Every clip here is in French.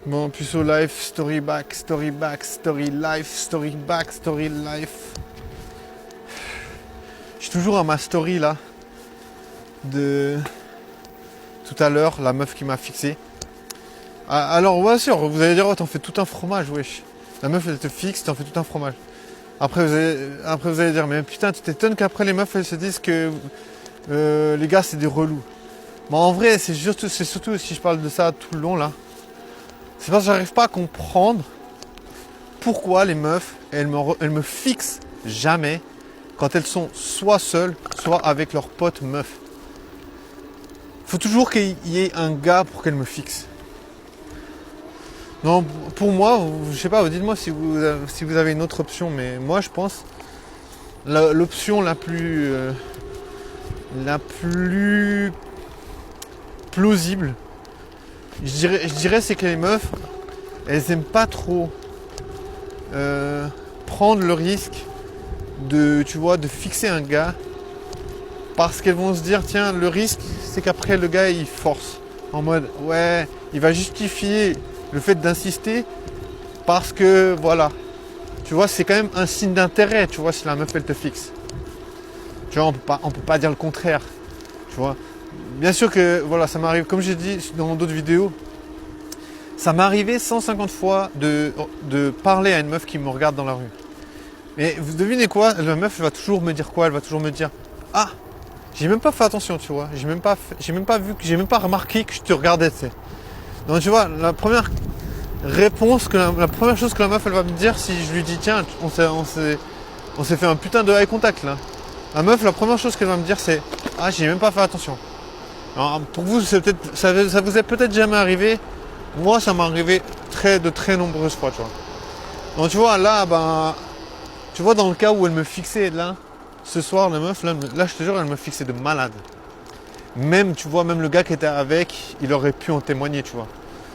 Bon, puceau life, story back, story back, story life, story back, story life. Je suis toujours à ma story là. De tout à l'heure, la meuf qui m'a fixé. Ah, alors, bien sûr, vous allez dire, oh, t'en fais tout un fromage, wesh. La meuf, elle te fixe, t'en fais tout un fromage. Après, vous allez dire, mais putain, tu t'étonnes qu'après les meufs, elles se disent que les gars, c'est des relous. Mais en vrai, c'est surtout si je parle de ça tout le long là. C'est parce que j'arrive pas à comprendre pourquoi les meufs, elles me fixent jamais quand elles sont soit seules, soit avec leurs potes meufs. Faut toujours qu'il y ait un gars pour qu'elles me fixent. Non, pour moi, je sais pas, dites-moi si vous avez une autre option, mais moi je pense l'option la plus plausible, je dirais c'est que les meufs, elles aiment pas trop prendre le risque de fixer un gars, parce qu'elles vont se dire, tiens, le risque c'est qu'après le gars il force, en mode ouais, il va justifier le fait d'insister parce que voilà, tu vois, c'est quand même un signe d'intérêt, tu vois, si la meuf elle te fixe. Tu vois, on peut pas dire le contraire, tu vois. Bien sûr que voilà, ça m'arrive, comme j'ai dit dans d'autres vidéos, ça m'est arrivé 150 fois de parler à une meuf qui me regarde dans la rue. Mais vous devinez quoi, la meuf elle va toujours me dire quoi? Elle va toujours me dire, ah, j'ai même pas fait attention, tu vois, j'ai même pas remarqué que je te regardais, tu sais. Donc tu vois, la première chose que la meuf elle va me dire, si je lui dis tiens, on s'est fait un putain de eye contact là. La meuf, la première chose qu'elle va me dire c'est, ah, j'ai même pas fait attention. Alors pour vous, ça vous est peut-être jamais arrivé. Moi, ça m'est arrivé de très nombreuses fois, tu vois. Donc tu vois, là, tu vois, dans le cas où elle me fixait là, ce soir, la meuf, là, je te jure, elle me fixait de malade. Même, tu vois, même le gars qui était avec, il aurait pu en témoigner, tu vois.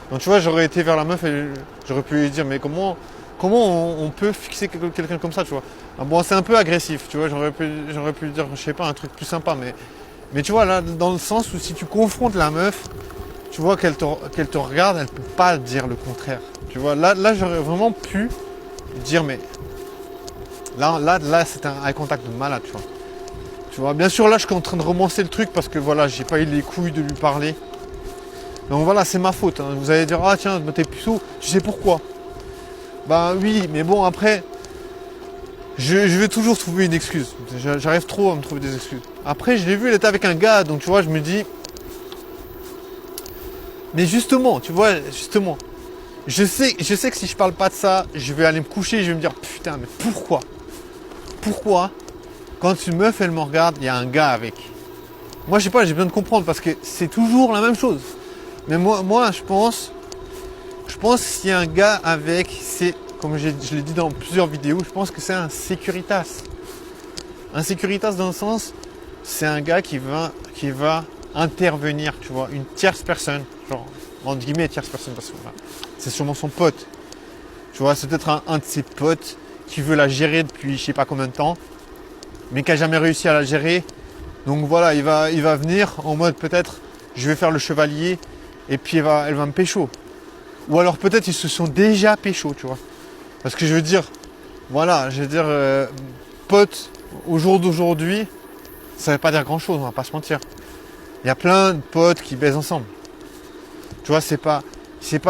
Donc tu vois, j'aurais été vers la meuf et j'aurais pu lui dire, mais comment on peut fixer quelqu'un comme ça, tu vois. Ah, bon, c'est un peu agressif, tu vois, j'aurais pu lui dire, je sais pas, un truc plus sympa, mais tu vois, là, dans le sens où si tu confrontes la meuf, tu vois qu'elle te regarde, elle peut pas dire le contraire. Tu vois, là j'aurais vraiment pu dire, mais là c'est un eye contact de malade, tu vois. Tu vois, bien sûr, là, je suis en train de romancer le truc parce que voilà, j'ai pas eu les couilles de lui parler. Donc voilà, c'est ma faute. Hein. Vous allez dire, ah tiens, t'es puceau, tu sais pourquoi? Bah oui, mais bon, après, je vais toujours trouver une excuse. J'arrive trop à me trouver des excuses. Après, je l'ai vu, elle était avec un gars, donc tu vois, je me dis, mais justement, tu vois, je sais que si je parle pas de ça, je vais aller me coucher et je vais me dire, putain, mais pourquoi? Pourquoi? Quand une meuf, elle me regarde, il y a un gars avec. Moi, je sais pas, j'ai besoin de comprendre parce que c'est toujours la même chose. Mais moi je pense s'il y a un gars avec, c'est, comme je l'ai dit dans plusieurs vidéos, je pense que c'est un Securitas. Un Securitas dans le sens, c'est un gars qui va intervenir, tu vois, une tierce personne, genre, entre guillemets, tierce personne, parce que voilà, c'est sûrement son pote. Tu vois, c'est peut-être un de ses potes qui veut la gérer depuis je sais pas combien de temps, mais qui n'a jamais réussi à la gérer. Donc voilà, il va venir en mode peut-être je vais faire le chevalier et puis elle va me pécho. Ou alors peut-être ils se sont déjà pécho, tu vois. Parce que je veux dire, voilà, pote au jour d'aujourd'hui, ça ne veut pas dire grand chose, on va pas se mentir. Il y a plein de potes qui baisent ensemble. Tu vois, c'est pas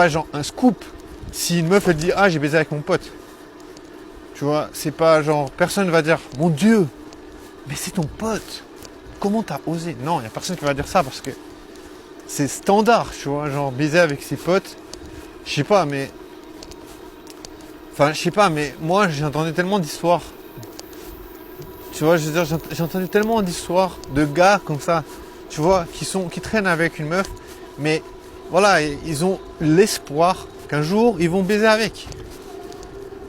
genre un scoop. Si une meuf elle dit ah j'ai baisé avec mon pote. Tu vois, c'est pas genre personne va dire mon Dieu, mais c'est ton pote. Comment t'as osé? Non, il n'y a personne qui va dire ça parce que c'est standard, tu vois, genre baiser avec ses potes. Je sais pas, mais moi j'ai entendu tellement d'histoires. Tu vois, je veux dire, j'ai entendu tellement d'histoires de gars comme ça, tu vois, qui traînent avec une meuf, mais voilà, ils ont l'espoir qu'un jour ils vont baiser avec.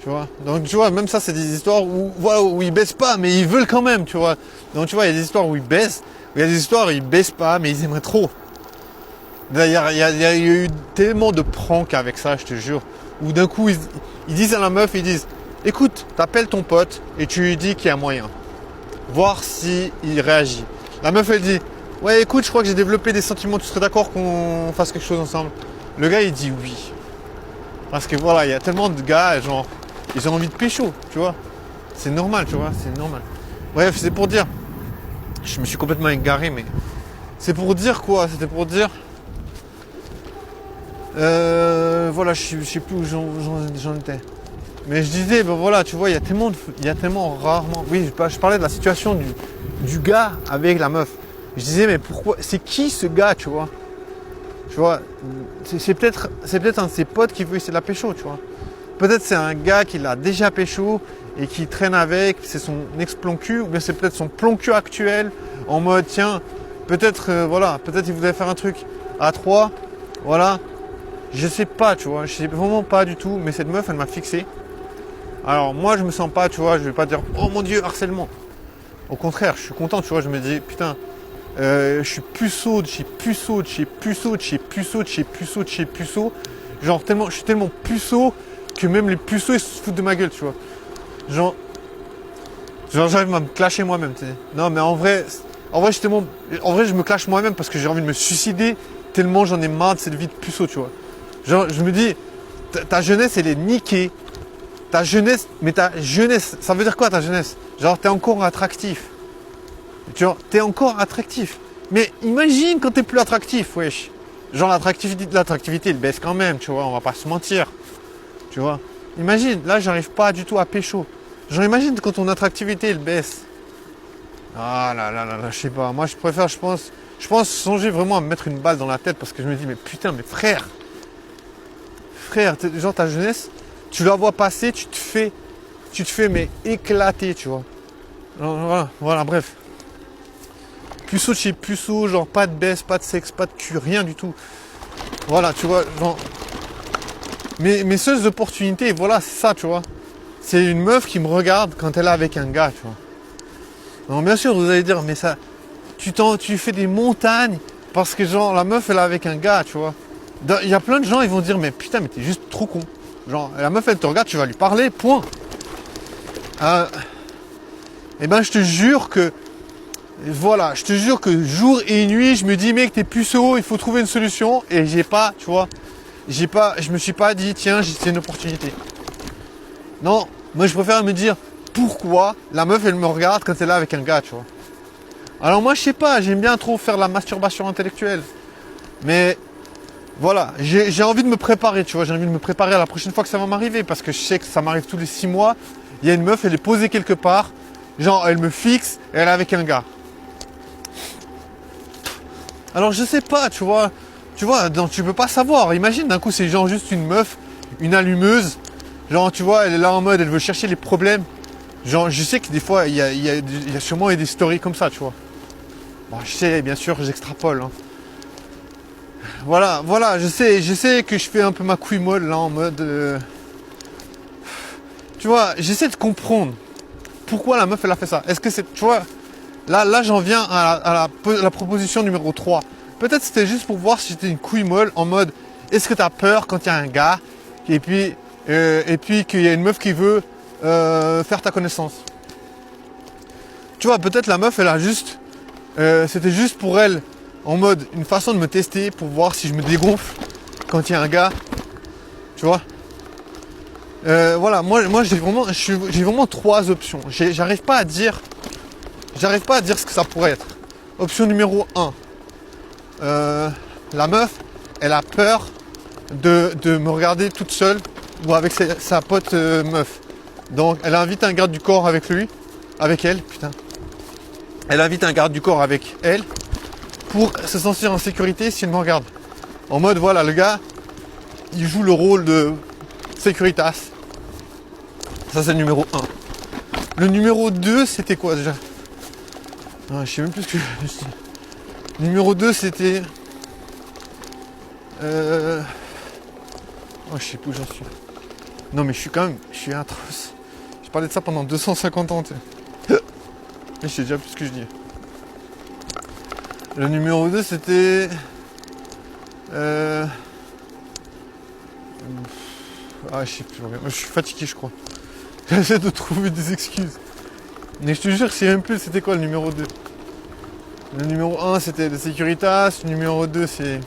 Tu vois, donc tu vois, même ça c'est des histoires où ils baissent pas, mais ils veulent quand même, tu vois. Donc tu vois, il y a des histoires où ils baissent, il y a des histoires où ils baissent pas, mais ils aimeraient trop. D'ailleurs, il y a eu tellement de pranks avec ça, je te jure, où d'un coup ils disent à la meuf, ils disent, écoute, t'appelles ton pote et tu lui dis qu'il y a moyen, voir si il réagit. La meuf elle dit, ouais écoute, je crois que j'ai développé des sentiments, tu serais d'accord qu'on fasse quelque chose ensemble? Le gars il dit oui. Parce que voilà, il y a tellement de gars, genre, ils ont envie de pécho, tu vois. C'est normal, tu vois, c'est normal. Bref, c'est pour dire. Je me suis complètement égaré, mais. C'est pour dire quoi? C'était pour dire. Voilà, je sais plus où j'en étais. Mais je disais, ben voilà, tu vois, il y a tellement rarement. Oui, je parlais de la situation du gars avec la meuf. Je disais, mais pourquoi? C'est qui ce gars, tu vois? Tu vois, c'est peut-être un de ses potes qui veut essayer de la pécho, tu vois. Peut-être c'est un gars qui l'a déjà pécho et qui traîne avec, c'est son ex-plan cul, ou bien c'est peut-être son plan cul actuel, en mode, tiens, peut-être, voilà, peut-être il voudrait faire un truc à trois, voilà. Je sais pas, tu vois, je sais vraiment pas du tout, mais cette meuf, elle m'a fixé. Alors moi, je me sens pas, tu vois, je vais pas dire, oh mon Dieu, harcèlement. Au contraire, je suis content, tu vois, je me dis, putain, je suis puceau de chez puceau, de chez puceau, de chez puceau, de chez puceau, de chez puceau. Genre, je suis tellement puceau que même les puceaux, ils se foutent de ma gueule, tu vois. Genre j'arrive à me clasher moi-même, tu sais. Non, mais en vrai, je me clash moi-même parce que j'ai envie de me suicider tellement j'en ai marre de cette vie de puceau, tu vois. Genre, je me dis, ta jeunesse, elle est niquée. Ta jeunesse, ça veut dire quoi ta jeunesse? Genre, t'es encore attractif. Tu vois, t'es encore attractif. Mais imagine quand t'es plus attractif, wesh. Genre, l'attractivité, elle baisse quand même, tu vois, on va pas se mentir. Tu vois. Imagine, là, j'arrive pas du tout à pécho. Genre, imagine quand ton attractivité, elle baisse. Ah là là là là, je sais pas. Moi, je pense songer vraiment à me mettre une balle dans la tête parce que je me dis, mais putain, mais frère, genre ta jeunesse, tu la vois passer, tu te fais mais éclater, tu vois. Voilà, bref. Puceau de chez puceau, genre pas de baisse, pas de sexe, pas de cul, rien du tout. Voilà, tu vois, genre. Mes seules opportunités, voilà, c'est ça, tu vois. C'est une meuf qui me regarde quand elle est avec un gars, tu vois. Donc bien sûr, vous allez dire, mais ça, tu fais des montagnes parce que genre la meuf elle est avec un gars, tu vois. Il y a plein de gens, ils vont dire, mais putain, mais t'es juste trop con. Genre, la meuf elle te regarde, tu vas lui parler, point. Et ben je te jure que, voilà, je te jure que jour et nuit, je me dis, mec, t'es puceau, il faut trouver une solution. Et j'ai pas, tu vois, je me suis pas dit, tiens, c'est une opportunité. Non, moi je préfère me dire, pourquoi la meuf elle me regarde quand elle est avec un gars, tu vois. Alors moi je sais pas, j'aime bien trop faire la masturbation intellectuelle. Mais voilà, j'ai envie de me préparer, tu vois, j'ai envie de me préparer à la prochaine fois que ça va m'arriver, parce que je sais que ça m'arrive tous les 6 mois. Il y a une meuf, elle est posée quelque part, genre elle me fixe et elle est avec un gars. Alors je sais pas, tu vois, donc, tu peux pas savoir. Imagine d'un coup c'est genre juste une meuf, une allumeuse, genre tu vois, elle est là en mode, elle veut chercher les problèmes. Genre je sais que des fois il y a sûrement des stories comme ça, tu vois. Bon, je sais, bien sûr, j'extrapole. Hein. Voilà, je sais que je fais un peu ma couille molle là en mode. Tu vois, j'essaie de comprendre pourquoi la meuf elle a fait ça. Est-ce que c'est. Tu vois, là j'en viens à la proposition numéro 3. Peut-être c'était juste pour voir si j'étais une couille molle en mode est-ce que t'as peur quand il y a un gars et puis qu'il y a une meuf qui veut faire ta connaissance. Tu vois, peut-être la meuf elle a juste. C'était juste pour elle en mode une façon de me tester pour voir si je me dégonfle quand il y a un gars, tu vois. Voilà, moi j'ai vraiment 3 options. J'arrive pas à dire ce que ça pourrait être. Option numéro 1, la meuf, elle a peur de me regarder toute seule ou avec sa pote meuf. Donc elle invite un garde du corps avec elle, putain. Elle invite un garde du corps avec elle pour se sentir en sécurité si elle me regarde. En mode, voilà, le gars, il joue le rôle de sécuritas. Ça, c'est le numéro 1. Le numéro 2, c'était quoi déjà? Je sais même plus ce que je dis. Le numéro 2, c'était... Oh, je sais plus où j'en suis. Non, mais je suis atroce. J'ai parlé de ça pendant 250 ans, tu sais. Mais je sais déjà plus ce que je dis. Le numéro 2, c'était... je sais plus. Je suis fatigué, je crois. J'essaie de trouver des excuses. Mais je te jure, je sais même plus c'était quoi le numéro 2. Le numéro 1, c'était le Securitas. Le numéro 2, c'est...